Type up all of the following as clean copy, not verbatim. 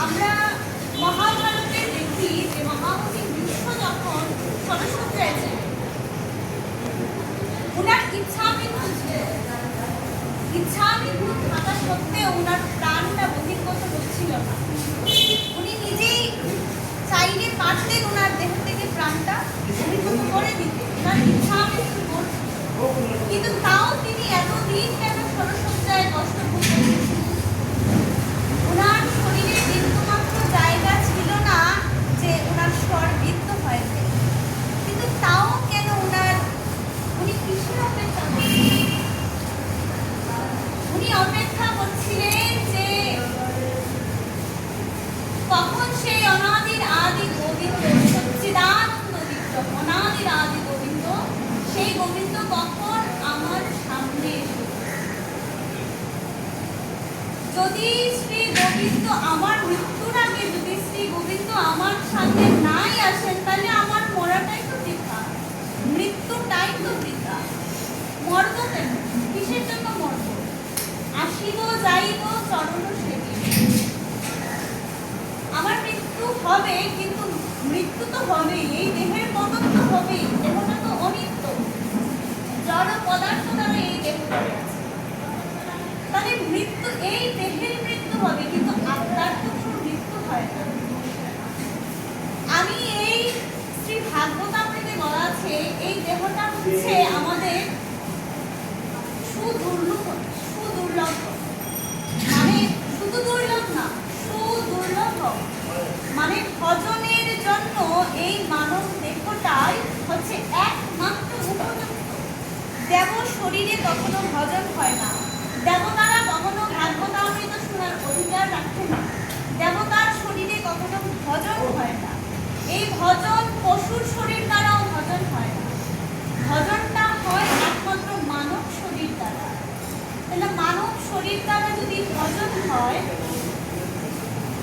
আমরা মহাভারতে দেখি যে মহামতি ভীষ্ম যখন ষড়যন্ত্রায় ছিলেন, উনার ইচ্ছামৃত্যু থাকা সত্ত্বেও উনার প্রাণটা বহির্গত হচ্ছিল না। উনি নিজেই চাইলে পারতেন উনার দেহ থেকে প্রাণটা বহির্গত করে দিতে, উনার ইচ্ছামৃত্যু করতে, কিন্তু তাও তিনি এতদিন কেন ষড়যন্ত্রায় কষ্ট ভোগ করেছেন? উনার শরীরে বিন্দুমাত্র জায়গা ছিল না যে উনার স্বর বৃত্ত হয়ে যায়, কিন্তু তাও কেন উনি কিসের অপেক্ষা করছিলেন? উনি অপেক্ষা করছিলেন যে কখন সেই অনাদির আদি গোবিন্দ, সচ্চিদানন্দ বিগ্রহ, অনাদির আদি গোবিন্দ, সেই গোবিন্দ কখন আমার সামনে এসে। যদি শ্রী গোবিন্দ আমার মৃত্যুর আগে যদি শ্রী গোবিন্দ আমার সামনে নাই আসেন, তাহলে আমার মরাটাই তো বৃথা, মৃত্যুটাই তো বৃথা। মরব কেন? কিসের জন্য মরব? আসিব যাইব চরণ সেবিব। আমার মৃত্যু হবে, কিন্তু মৃত্যু তো হবেই, এই দেহের পতন তো হবেই, দেহটা তো অনিত্য, জড় পদার্থ দ্বারা এই দেহ ধরে আছে। তাহলে মৃত্যু, এই দেহের মৃত্যু হবে, কিন্তু আত্মার তো কোনো মৃত্যু হয় না। আমি এই শ্রী ভাগবতামৃতে বলা আছে, এই দেহটা হচ্ছে আমাদের সুদুর্লভ, মানে শুধু দুর্লভ না, সুদুর্লভ, মানে ভজনের জন্য এই মানব দেহটাই হচ্ছে একমাত্র উপযুক্ত। দেব শরীরে কখনো ভজন হয় না, দেবতারা কখনো ভাগবতামৃত শোনার অধিকার রাখে না, দেবতার শরীরে কখনো ভজন হয় না। এই ভজন পশুর শরীর দ্বারাও ভজন হয় না, ভজনটা হয় একমাত্র মানব শরীর দ্বারা। তাহলে মানব শরীর দ্বারা যদি ভজন হয়,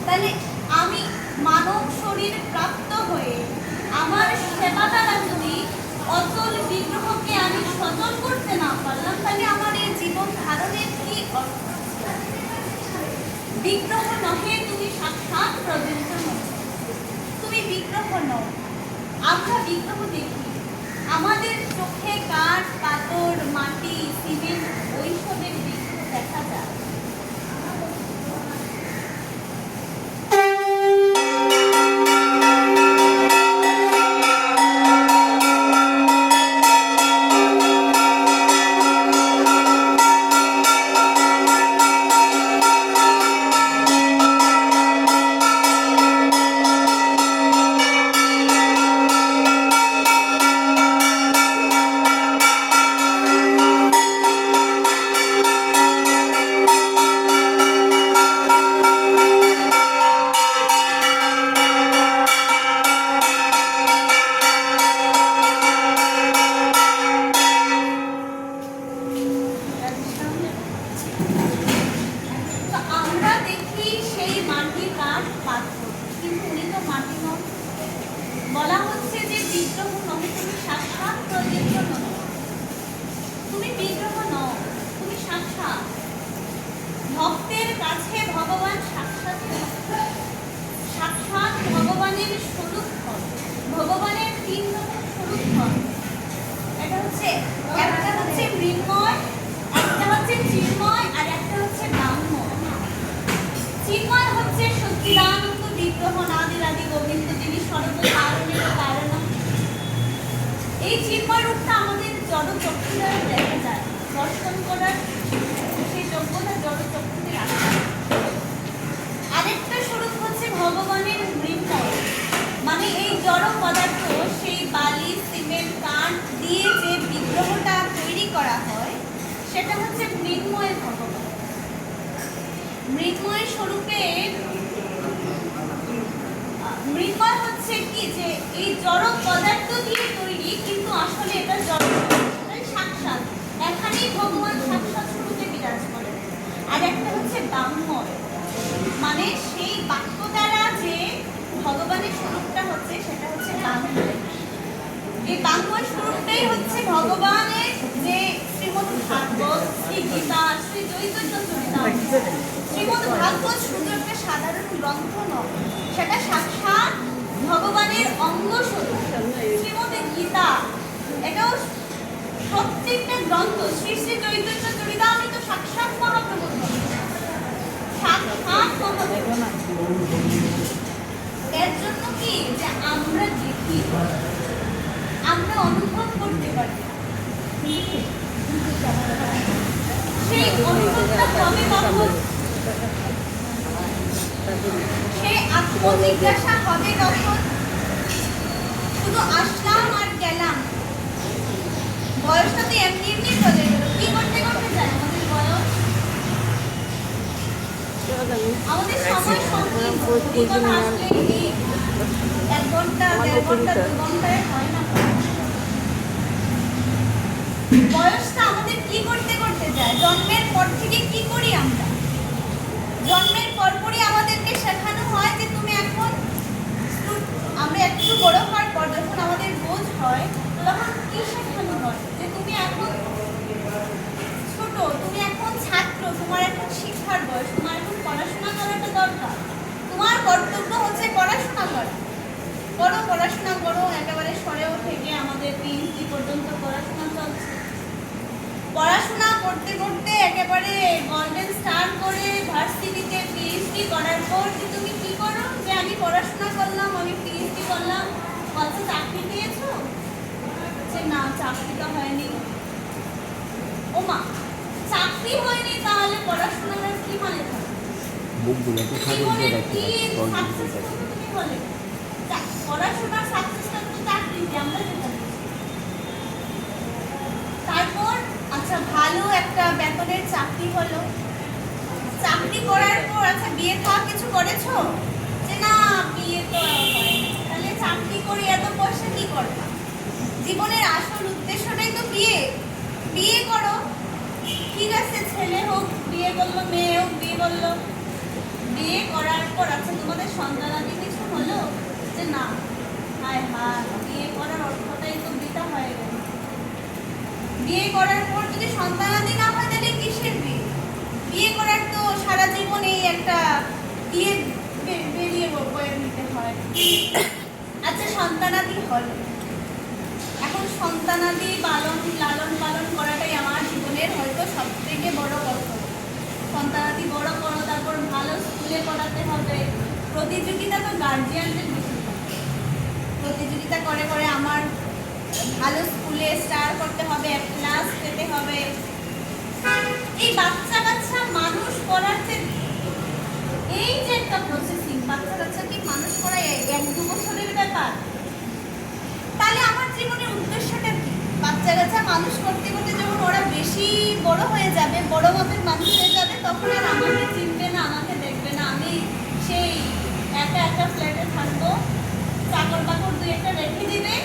তাহলে আমি মানব শরীর প্রাপ্ত হয়ে আমার সেবা দ্বারা যদি অচল বিগ্রহকে আমি সচল করতে না পারলাম, তাহলে আমার এই জীবন ধারণের কি অর্থ? বিগ্রহ নহে তুমি সাক্ষাৎ প্রবৃত্ত নও, তুমি বিগ্রহ নও। আমরা বিগ্রহ দেখি, আমাদের চোখে কাঠ, পাথর, মাটি, সিমেন্ট, ওইসবের বিগ্রহ দেখা যায়। বলা হচ্ছে যে বিগ্রহ নহে তুমি সাক্ষাৎ প্রবৃত্ত নও, তুমি বিগ্রহ নও, তুমি সাক্ষাৎ। ভক্তের কাছে ভগবান সাক্ষাৎ, সাক্ষাৎ ভগবানের স্বরূপ ফল। ভগবানের তিন রকম স্বরূপ ফল, একটা হচ্ছে মৃন্ময়, একটা হচ্ছে চিন্ময়, আর একটা হচ্ছে ব্রাহ্মণ। চিন্ময় হচ্ছে সচ্চিদানন্দ বিগ্রহ, নাদির আদি গোবিন্দ, যিনি সর্বকারণের কারণ। এই চিন্ময় রূপটা আমাদের জড় চক্ষু দ্বারা দেখা যায়, দর্শন করার সেই যোগ্যতা জড় চক্ষুতে রাখা। আরেকটা স্বরূপ হচ্ছে ভগবানের মৃন্ময়, মানে এই জড় পদার্থ, সেই বালি, সিমেন্ট, কাঠ দিয়ে যে বিগ্রহটা তৈরি করা হয়, সেটা হচ্ছে মৃন্ময় ভগবান। মৃন্ময় স্বরূপে মৃন্ময় হচ্ছে কি, যে এই জড় পদার্থ দিয়ে তৈরি, কিন্তু আসলে এটা জড় সাক্ষাৎ, এখানেই ভগবান সাক্ষাৎ স্বরূপে বিরাজ করেন। আর একটা হচ্ছে ব্রাহ্মণ, মানে সেই বাক্য দ্বারা যে ভগবানের স্বরূপটা হচ্ছে, সেটা হচ্ছে ব্রাহ্মণ। এই ব্রাহ্মণ স্বরূপটাই হচ্ছে ভগবানের যে শ্রীমদ্ ভাগবত, শ্রী গীতা, শ্রী চৈতন্য চরিতামৃত। শ্রীমদ্ ভাগবত শুধু একটা সাধারণ গ্রন্থ নয়, সেটা সাক্ষাৎ ভগবানের অঙ্গ স্বরূপ। শ্রীমদ্ গীতা এটাও প্রত্যেকটা গ্রন্থ, শ্রী শ্রী চৈতন্য চরিতামৃত সাক্ষাৎ মহাপ্রভুর গ্রন্থ, সাক্ষাৎ মহাপ্রভু। এর জন্য কি যে আমরা দেখি, আমরা অনুভব করতে পারি, সেই অনুভবটা হবে কখন? সেই আত্মজিজ্ঞাসা হবে কখন? শুধু আসলাম আর গেলাম, বয়সটা তো এমনি এমনি চলে গেল। কি করতে করতে যায় আমাদের বয়স? আমাদের সময় সংকীর্ণ, আসলে 1 ঘন্টা 1.5 ঘন্টা 2 ঘন্টায় হয় না। বয়সটা আমাদের কি করতে করতে যায়? জন্মের পর থেকে কি করি আমরা? জন্মের পরপরই আমাদেরকে শেখানো হয় যে তুমি এখন, আমরা একটু বড় হওয়ার পর যখন আমাদের বোঝ হয় তখন কি শেখানো হয় যে তুমি এখন ছোট, তুমি এখন ছাত্র, তোমার এখন শিক্ষার বয়স, তোমার এখন পড়াশোনা করাটা দরকার, তোমার কর্তব্য হচ্ছে পড়াশোনা করা। বড় পড়াশোনা করো, একেবারে সরেও থেকে আমাদের পিএইচডি পর্যন্ত পড়াশোনা চলছে। পড়াশোনা করতে করতে একেবারে গোল্ডেন স্টার করে ভার্সিটিতে পিএইচডি করার পর যে তুমি কি করো, যে আমি পড়াশোনা করলাম, আমি পিএইচডি করলাম, কত চাকরি পেয়েছো? যে না, চাকরি তো হয়নি। ওমা, চাকরি হয়নি, তাহলে পড়াশোনার কি মানে থাকে? তুমি বলে পড়াশোনার সাকসেসটা তো চাকরিতে আমরা যেটা। তারপর আচ্ছা, ভালো একটা বেতনের চাকরি হলো, চাকরি করার পর আচ্ছা বিয়ে থা কিছু করেছো? যে না, বিয়ে তো হয়নি। তাহলে চাকরি করে এত পয়সা কি করবা? জীবনের আসল উদ্দেশ্যটাই তো বিয়ে। বিয়ে করো, ঠিক আছে, ছেলে হোক বিয়ে করলো, মেয়ে হোক বিয়ে করলো। বিয়ে করার পর আচ্ছা তোমাদের সন্তানাদি কিছু হলো? যে না, হায় হায়, বিয়ে করার অর্থটাই তো বৃথা হয়ে গেল। বিয়ে করার পর যদি সন্তানাদি না হয় তাহলে কিসের বিয়ে? বিয়ে করার তো সারা জীবন এই একটা বিয়ে বেরিয়ে বয়ে নিতে হয়। আচ্ছা, সন্তানাদি হলো, এখন সন্তানাদি লালন পালন করাটাই আমার জীবনের হয়তো সব থেকে বড় কর্তব্য। সন্তানাদি বড় করো, তারপর ভালো স্কুলে পড়াতে হবে। প্রতিযোগিতা তো গার্জিয়ানদের বেশি থাকে, প্রতিযোগিতা করে করে আমার ভালো স্কুলে স্টার করতে হবে, ক্লাস পেতে হবে। এই বাচ্চা কাচ্চা মানুষ করার যে এই যে একটা প্রসেসিং, বাচ্চা কাচ্চাকে মানুষ করা 1-2 বছরের ব্যাপার। তাহলে আমার জীবনের উদ্দেশ্যটা কি? বাচ্চা কাচ্চা মানুষ করতে করতে যখন ওরা বেশি বড় হয়ে যাবে, বড় মাপের মানুষ হয়ে যাবে, তখন আর আমাকে চিনবে না, আমাকে দেখবে না। আমি সেই একটা ফ্ল্যাটে থাকবো, চাকর বাকর 2-1টা রেখে দিবে,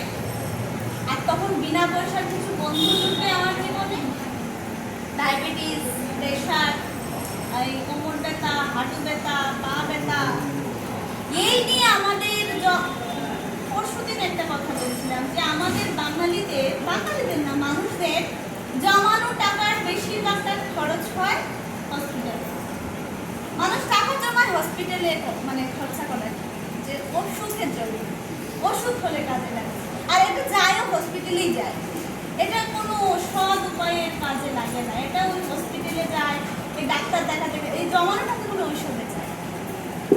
আর তখন বিনা পয়সার কিছু বন্ধু জুটবে আমার জীবনে। ডায়াবেটিস, প্রেশার, এই কোমর ব্যথা, হাঁটু ব্যথা, পা ব্যথা, এই নিয়ে আমাদের পরশুদিন একটা কথা বলছিলাম যে আমাদের বাঙালিদের না, মানুষদের জমানো টাকার বেশিরভাগটা খরচ হয় হসপিটালে। মানুষ টাকা জমায় হসপিটালে, মানে খরচা করে যে ওষুধের জন্য, ওষুধ হলে কাজে লাগে। আর এটা যায়ও হসপিটালেই যায়, এটা কোনো সৎ উপায়ের কাজে লাগে না। এটা ওই হসপিটালে যায়, এই ডাক্তার দেখাতে, এই জমানো টাকাগুলো ওষুধে যায়।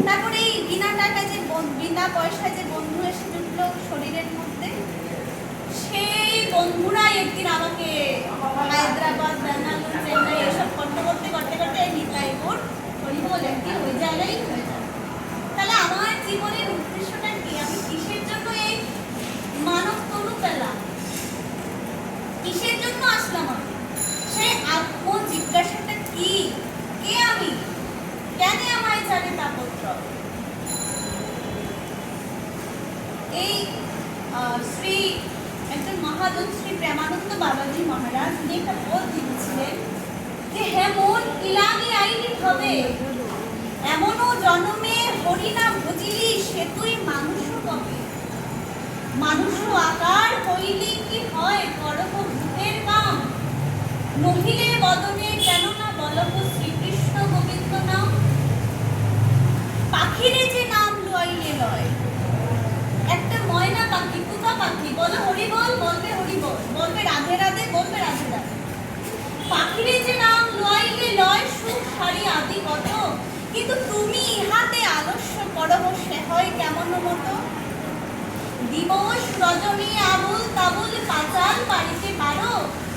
তারপরে এই বিনা টাকায় যে বিনা পয়সায় যে বন্ধু এসে জুটলো শরীরের মধ্যে, সেই বন্ধুরাই একদিন আমাকে হায়দ্রাবাদ, বেঙ্গালুরু, চেন্নাই এসব করতে করতে করতে করতে এই নিতাইপুর হরিবল একদিন ওই জায়গায় হয়ে যায়। তাহলে আমার জীবনের উদ্দেশ্যটা কি? আমি কিসের জন্য এই মানব তনু পেলাম? কিসের জন্য আসলাম আমি? সেই আত্মজিজ্ঞাসাটা কি? কে আমি? কেন আমায় জানে তাপত্র? এই শ্রী একজন মহাজন শ্রী প্রেমানন্দ বাবাজি মহারাজ উনি একটা বোধ দিয়েছিলেন যে হে মন, ইলামি আইনি হবে, এমনও জনমে হরিনা ভজিলি সে তুই মানুষ কবে। মানুষ আকার হইলি কি হয় করব ভূতের কাম, নহিলে বদনে কেন না বলব শ্রীকৃষ্ণ গোবিন্দ নাম। পাখিরে যে নাম লইলে লয়, একটা ময়না পাখি, পুকা পাখি বলে হরি বল, বলবে হরি বল, বলবে রাধে রাধে, বলবে রাধে রাধে। পাখিরে যে নাম লইলে লয়, সুখ সারি আদি কত, কিন্তু তুমি ইহাতে আলস্য পরবশে হয় কেমন মতো। দিবস রজনী আবুল তাবুল পাচাল পারিতে পারো,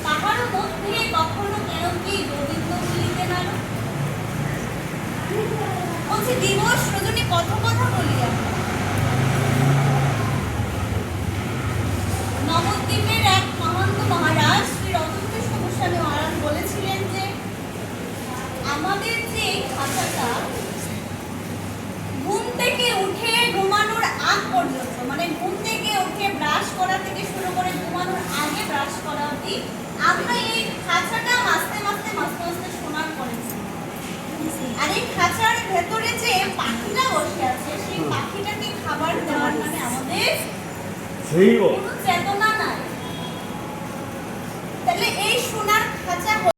তাহার মধ্যে কখনো কেন কি গোবিন্দ বলিতে নারো। বলছি দিবস রজনী কত কথা বলি আমরা। নবদ্বীপের এক মহান্ত মহারাজ শ্রী রতনকৃষ্ণ গোস্বামী মহারাজ বলেছিলেন যে আমাদের যে খাঁচাটা ঘুম থেকে উঠে ঘুমানোর আগ পর্যন্ত, মানে ঘুম থেকে উঠে ব্রাশ করা থেকে শুরু করে ঘুমানোর আগে ব্রাশ করা অবধি আমরা এই খাঁচাটা মাসতে মাসতে সোনার করেছি। আর এই খাঁচার ভেতরে যে পাখিটা বসে আছে সেই পাখিটাকে খাবার দেওয়ার মানে আমাদের কোনো চেতনা